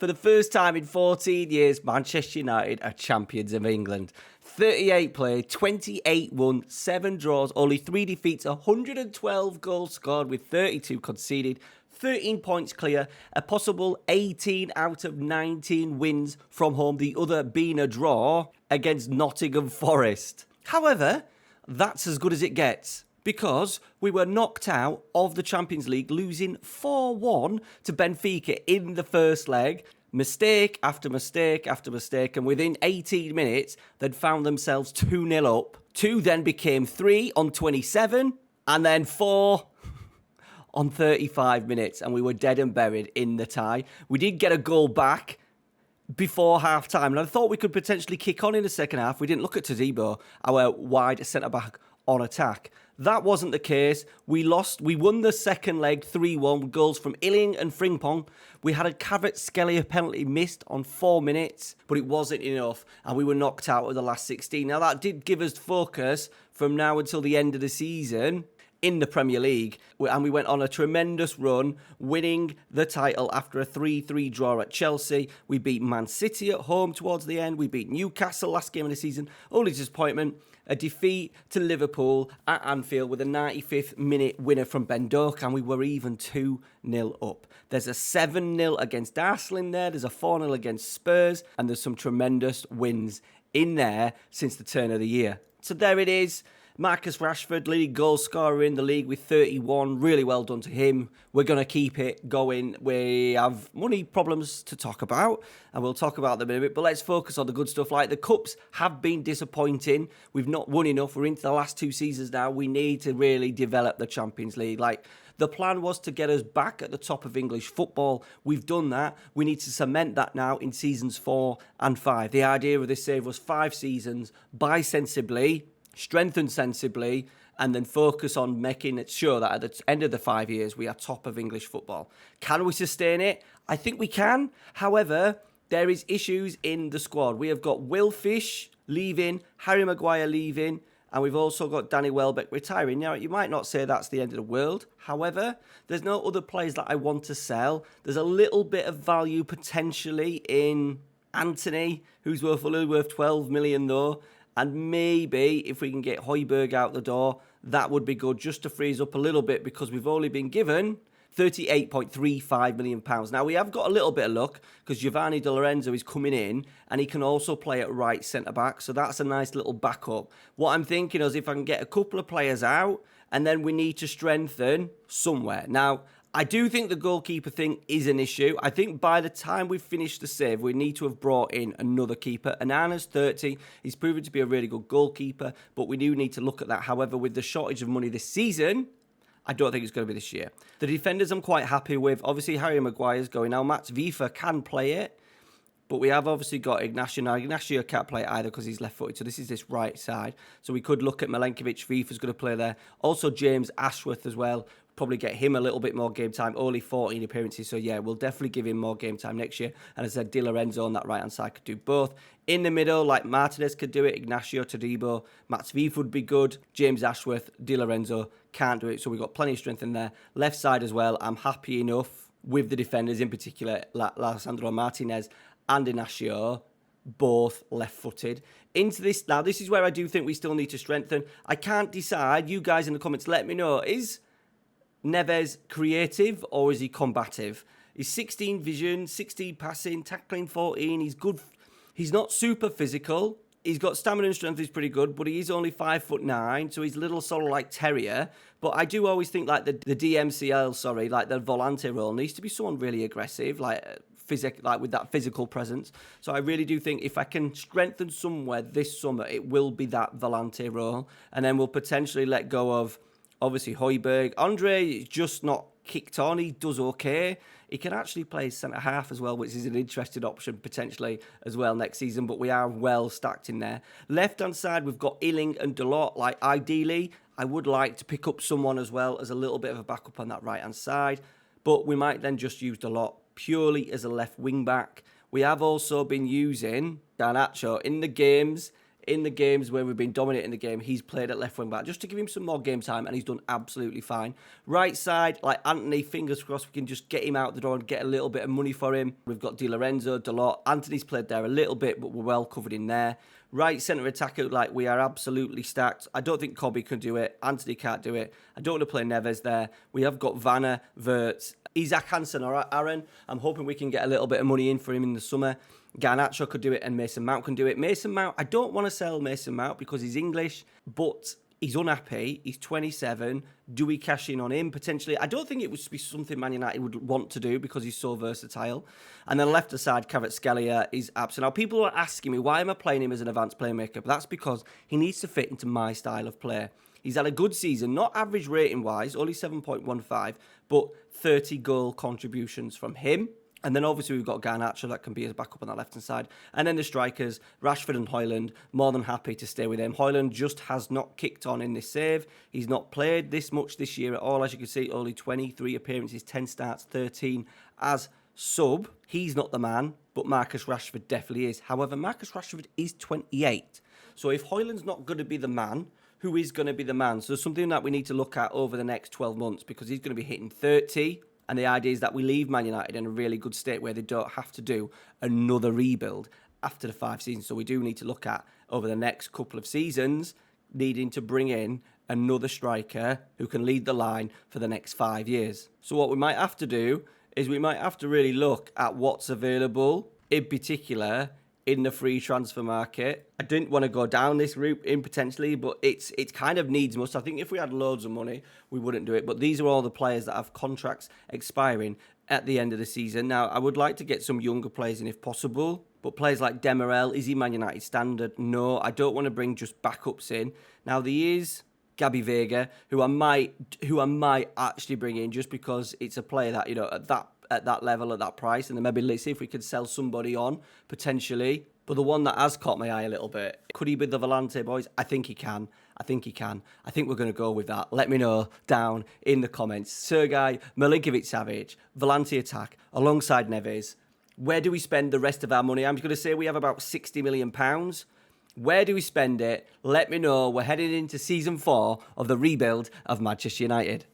For the first time in 14 years, Manchester United are champions of England. 38 played, 28 won, 7 draws, only 3 defeats, 112 goals scored with 32 conceded, 13 points clear, a possible 18 out of 19 wins from home, the other being a draw against Nottingham Forest. However, that's as good as it gets, because we were knocked out of the Champions League, losing 4-1 to Benfica in the first leg. Mistake after mistake after mistake, and within 18 minutes, they'd found themselves 2-0 up. 2 then became 3 on 27, and then 4 on 35 minutes, and we were dead and buried in the tie. We did get a goal back before half-time, and I thought we could potentially kick on in the second half. We didn't look at Todibo, our wide centre-back, on attack. That wasn't the case. We won the second leg 3-1 with goals from Illing and Frimpong. We had a Kvaratskhelia penalty missed on 4 minutes, but it wasn't enough, and we were knocked out of the last 16. Now, that did give us focus from now until the end of the season in the Premier League, and we went on a tremendous run, winning the title after a 3-3 draw at Chelsea. We beat Man City at home towards the end. We beat Newcastle last game of the season. Only disappointment, a defeat to Liverpool at Anfield with a 95th minute winner from Ben Doak, and we were even 2-0 up. There's a 7-0 against Arsenal in there, there's a 4-0 against Spurs, and there's some tremendous wins in there since the turn of the year. So there it is. Marcus Rashford, leading goal scorer in the league with 31. Really well done to him. We're going to keep it going. We have money problems to talk about, and we'll talk about them in a bit. But let's focus on the good stuff. Like, the Cups have been disappointing. We've not won enough. We're into the last 2 seasons now. We need to really develop the Champions League. Like, the plan was to get us back at the top of English football. We've done that. We need to cement that now in seasons 4 and 5. The idea of this save was 5 seasons, buy sensibly, strengthen sensibly, and then focus on making it sure that at the end of the 5 years, we are top of English football. Can we sustain it? I think we can. However, there is issues in the squad. We have got Will Fish leaving, Harry Maguire leaving, and we've also got Danny Welbeck retiring. Now, you might not say that's the end of the world. However, there's no other players that I want to sell. There's a little bit of value potentially in Anthony, who's only worth 12 million though. And maybe if we can get Højbjerg out the door, that would be good, just to freeze up a little bit, because we've only been given £38.35 million. Now, we have got a little bit of luck, because Giovanni Di Lorenzo is coming in, and he can also play at right centre-back, so that's a nice little backup. What I'm thinking is if I can get a couple of players out, and then we need to strengthen somewhere. Now, I do think the goalkeeper thing is an issue. I think by the time we've finished the save, we need to have brought in another keeper. Anana's 30. He's proven to be a really good goalkeeper, but we do need to look at that. However, with the shortage of money this season, I don't think it's going to be this year. The defenders I'm quite happy with. Obviously, Harry Maguire's going now. Mats Vifa can play it, but we have obviously got Ignacio. Now, Ignacio can't play it either because he's left-footed, so this is this right side. So we could look at Milenkovic. Vifa's going to play there. Also, James Ashworth as well. Probably get him a little bit more game time. Only 14 appearances, so yeah, we'll definitely give him more game time next year. And as I said, Di Lorenzo on that right-hand side could do both. In the middle, like Martinez could do it, Ignacio, Todibo, Mats Vifa would be good. James Ashworth, Di Lorenzo can't do it, so we've got plenty of strength in there. Left side as well, I'm happy enough with the defenders, in particular, Alessandro Martinez and Ignacio, both left-footed. Into this, now this is where I do think we still need to strengthen. I can't decide. You guys in the comments, let me know. Is Neves creative or is he combative? He's 16 vision, 16 passing, tackling 14. He's good. He's not super physical. He's got stamina and strength, he's pretty good, but he is only 5'9", so he's a little sort of like terrier. But I do always think like the DMCL, like the volante role needs to be someone really aggressive, like with that physical presence. So I really do think if I can strengthen somewhere this summer, it will be that volante role, and then we'll potentially let go of obviously Højbjerg. Andre is just not kicked on. He does okay. He can actually play centre-half as well, which is an interesting option potentially as well next season, but we are well stacked in there. Left-hand side, we've got Illing and Dalot. Like, ideally, I would like to pick up someone as well as a little bit of a backup on that right-hand side, but we might then just use Dalot purely as a left wing-back. We have also been using Garnacho in the games in the games where we've been dominating the game, he's played at left wing back just to give him some more game time, and he's done absolutely fine. Right side, like Anthony, fingers crossed we can just get him out the door and get a little bit of money for him. We've got Di Lorenzo, Dalot. Anthony's played there a little bit, but we're well covered in there. Right centre attacker, like we are absolutely stacked. I don't think Cobby can do it. Anthony can't do it. I don't want to play Neves there. We have got Vanna, Wirtz, Isaac Hansen or Aaron. I'm hoping we can get a little bit of money in for him in the summer. Garnacho could do it and Mason Mount can do it. Mason Mount, I don't want to sell Mason Mount because he's English, but he's unhappy. He's 27. Do we cash in on him potentially? I don't think it would be something Man United would want to do because he's so versatile. And then left side, Kvaratskhelia is absent. Now, people are asking me, why am I playing him as an advanced playmaker? But that's because he needs to fit into my style of play. He's had a good season, not average rating-wise, only 7.15, but 30 goal contributions from him. And then obviously we've got Garnacho that can be his backup on that left-hand side. And then the strikers, Rashford and Højlund, more than happy to stay with him. Højlund just has not kicked on in this save. He's not played this much this year at all. As you can see, only 23 appearances, 10 starts, 13 as sub. He's not the man, but Marcus Rashford definitely is. However, Marcus Rashford is 28. So if Højlund's not going to be the man, who is going to be the man? So something that we need to look at over the next 12 months because he's going to be hitting 30. And the idea is that we leave Man United in a really good state where they don't have to do another rebuild after the 5 seasons. So we do need to look at, over the next couple of seasons, needing to bring in another striker who can lead the line for the next 5 years. So what we might have to do is we might have to really look at what's available, in particular, in the free transfer market. I didn't want to go down this route in potentially, but it's kind of needs must. I think if we had loads of money, we wouldn't do it. But these are all the players that have contracts expiring at the end of the season. Now, I would like to get some younger players in if possible, but players like Demirel, is he Man United standard? No, I don't want to bring just backups in. Now, there is Gabby Vega, who I might actually bring in just because it's a player that, you know, at that level, at that price, and then maybe let's see if we could sell somebody on, potentially. But the one that has caught my eye a little bit, could he be the Volante, boys? I think he can. I think we're going to go with that. Let me know down in the comments. Sergei Milinkovic-Savic, Volante attack, alongside Neves. Where do we spend the rest of our money? I'm going to say we have about £60 million. Where do we spend it? Let me know. We're heading into season 4 of the rebuild of Manchester United.